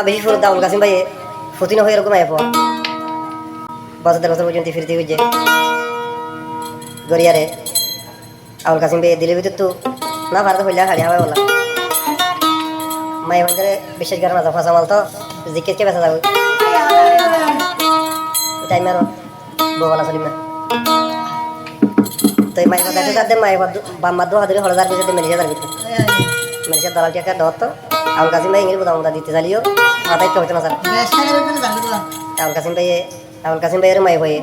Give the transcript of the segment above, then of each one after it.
বেশি শুরু আবুল কাসিম ভাই ফতিন হয়ে এরকম আইব বছর পর্যন্ত ফিরতে হয়েছে গড়িয়ারে আবুল কাসিম ভাই দিলে ভিতর তো না ভারত হইলে হাড়ি হাওয়াই বলা মাই মন্দিরে বিশেষ করে না ফাঁসা মাল তো জিজ্ঞেস কে বেচা যাবে টাইম আরো বলা চলিম না তো এই মাই কথা তাদের মাই বাম্মা দু হাজার হলদার ভিতরে মেরিজাদার ভিতরে মেরিজার দালালটি একটা দত্ত আবুল কাসিম ভাই ইংরেজি বোধা দিতে চালিও মাথায় তো হইতো না স্যার আবুল কাসিম ভাইয়ের মাই হয়ে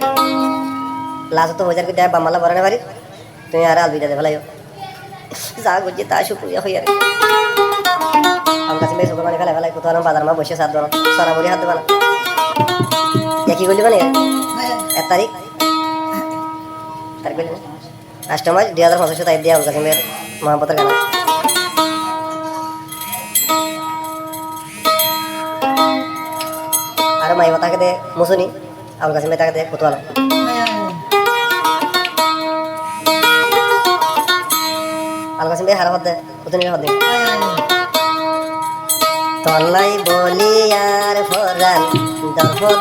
লাস্ট তো হয়ে যাবে বাম্মালা বরানে বাড়ি তুমি আর আলবিদা দে ফেলাইও যা গুজে তা শুক্রিয়া হয়ে আর আবুল কাসিম ভাই শুক্র মানে ফেলাই কোথাও বাজার মা বসে সাত জন সরাবরি হাত দেবা না একই করলি মানে 1 তারিখ তারিখ করলি 8 মার্চ 2025 তারিখ দিয়ে আবুল কাসিম ভাইয়ের মহাপতের গানা আর মাই তাকে দে মুসুনি আবুল কাসিম ভাই তাকে দে কোতোয়ালা আবুল কাসিম ভাই হারা হদ দে কুতুনি হদ দে তলাই বলি আর ফরান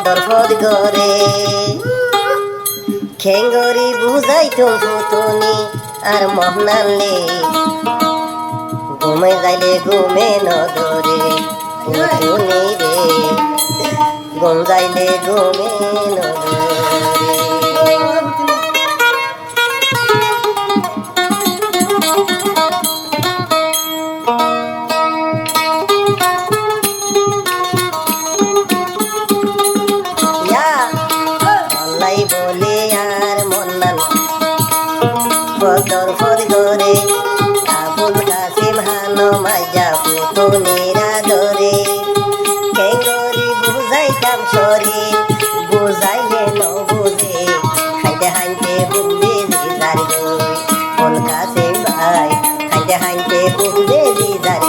দরফদ গরে খেঙ্গরি বুঝাই তুম ফুতুনি আর মহনালে ঘুমে যাইলে ঘুমে নদরে ফুতুনি রে ঘুম যাইলে ঘুমে নদরে দরফদ গরে আবুল কাসিম হানো মাইজা পুতুনিরা ধরে কেঙ্গরি বুঝাইতাম সরি বুঝাইলে ন বুঝে হাইতে হাইতে বুঝে দিদার গই আবুল কাসিম ভাই হাইতে হাইতে বুঝে দিদার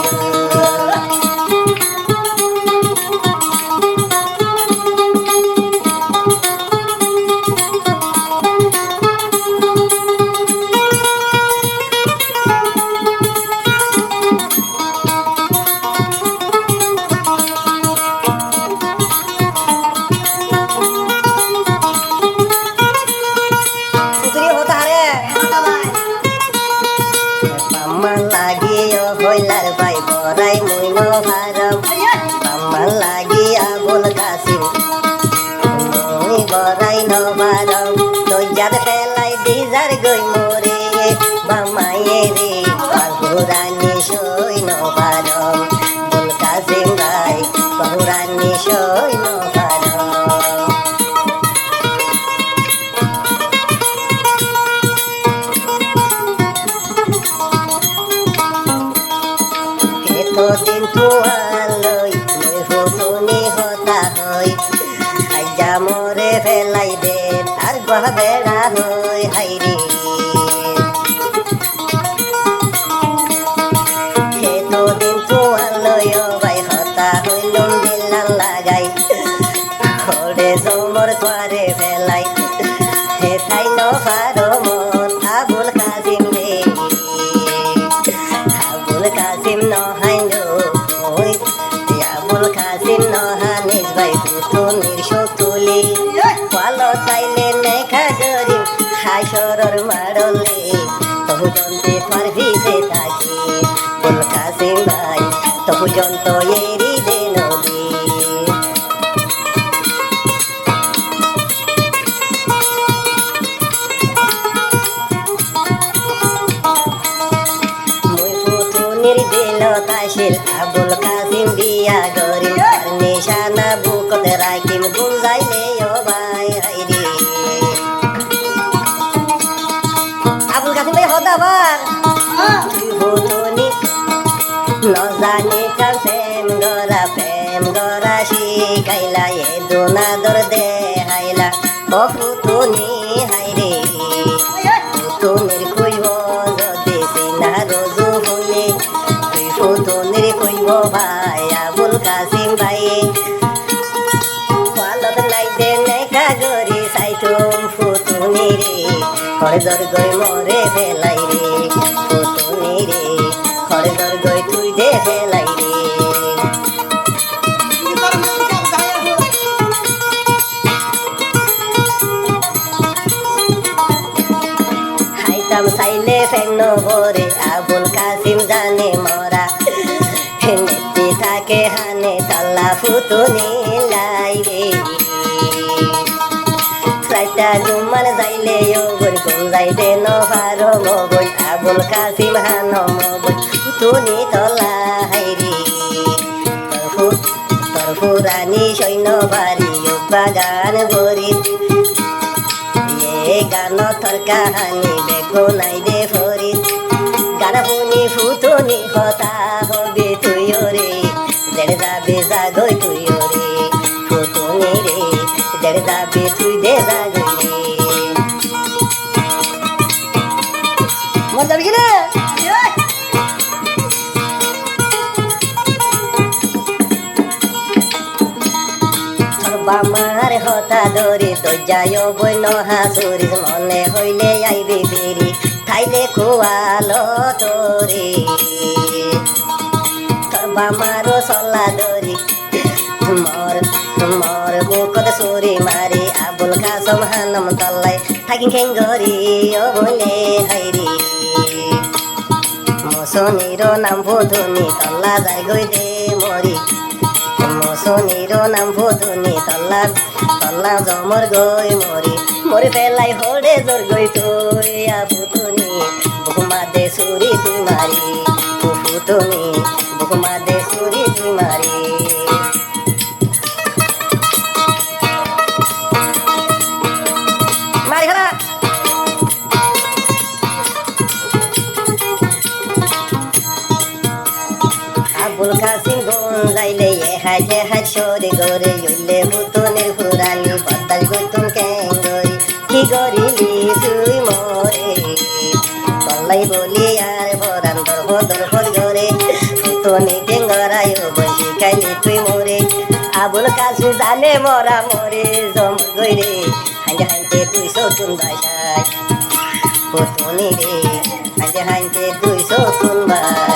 হইলার ভাই বড়াই মুইন ভারম আমার লাগি আবুল কাসিম মুই বড়াই ন ভারম তৈজার ফেলাই দিজার গই মোরে বামায়ে রে বাহুরানি সই ন ভারম আবুল কাসিম ভাই বাহুরানি সই ন ভারম দিন তুয়ালই মই ফুতুনি হতা হই আইজা মোরে ফেলাই দে তার গহ বেড়া হই হাইরে দিন তুয়ালই ভাই হতা হইলুম দিলাম লাগাই ওরে জমর তোয়ারে ফেলাই হে তাই ন পারো মন আবুল কাসিম রে আবুল কাসিম নহাই আবুল কাসিম নহানিস ভাই পুতুনির শতুলি পালো তাইলে নেখা গরি হাসরর মারলে তবু জন্তে তোর ভিজে থাকি আবুল কাসিম ভাই তবু জন্ত এরি দে নদী মুই পুতুনির দিল তাসিল আবুল কাসিম বিয়া গরিম তার নিশানা বুকত রাখিম গুঞ্জাইলে ও ভাই হাইরে আবুল কাসিম ভাই হদ আবার ফুতুনি ন জানি কার প্রেম গরা শিখাইলা এ দোনাদর দে হাইলা ও ফুতুনি হাইরে ফুতুনির কইব যদি সিনা রোজু হইলে তুই ফুতুনির কইব ভাই আবুল কাসিম ভাই পালত নাই দে নেকা গরি সাইতুম ফুতুনি রে খড়দর গই মরে ফেলাই রে ফুতুনি রে খড়দর গই তুই দে ফেলাই রে হইলে ফেন্ন ভরে আবুল কাসিম জানে মরা নেতি থাকে হানে তাল্লা ফুতুনি লাইবে সাইটা জুমান যাইলে ওগন কোন যাইতে নভারো মগন আবুল কাসিম হান মগন ফুতুনি তলা হাইরে তরফুরানি সৈন্য বাড়ি বাগান ভরি গান থর কাহানি দেখো নাই দে ফরি গান শুনি ফুটনি কথা হবে তুই রে দেড় যাবে জাগই তুই রে ফুটনি রে দেড় যাবে তুই দে জাগই রে মন যাবি কিনা বামার হতা ধরি দরজায় বন্য হাসুরি মনে হইলে আইবে বেরি খাইলে খোয়ালো তোরে তোর বামারও সল্লা ধরি মর মর বুকত সুরি মারি আবুল কাসম হানম তল্লাই থাকি খেঙ্গরি ও বলে হাইরি মসনির নাম ভুধুনি তল্লা যাই গই দে মরি মসনির নাম ভুধুনি তল্লা তল্লা জমর গই মরি মরি পেলাই হড়ে জোর গই তুই আবুতুনি বুকুমা দে সুরি তুই মারি ফুতুনি বুকুমা দে সুরি তুই মারি মারি খারা আবুল কাসিম গুন যাইলে হাজে হাজ সরে গরে ইলে বুতনের ফুরানি বাতাস গুতুন কেঙ্গরি কি গরিলি তুই মরে তল্লাই বলি আর বরান দরহদ গরে ফুতনি টেঙ্গরায় বসি খাইলি তুই মরে আবুল কাসিম জানে মরা মরে জম গইরে হাঁজে হাঁজে তুই সতুন বাসায় ফুতনি রে হাঁজে হাঁজে তুই সতুন বাসায়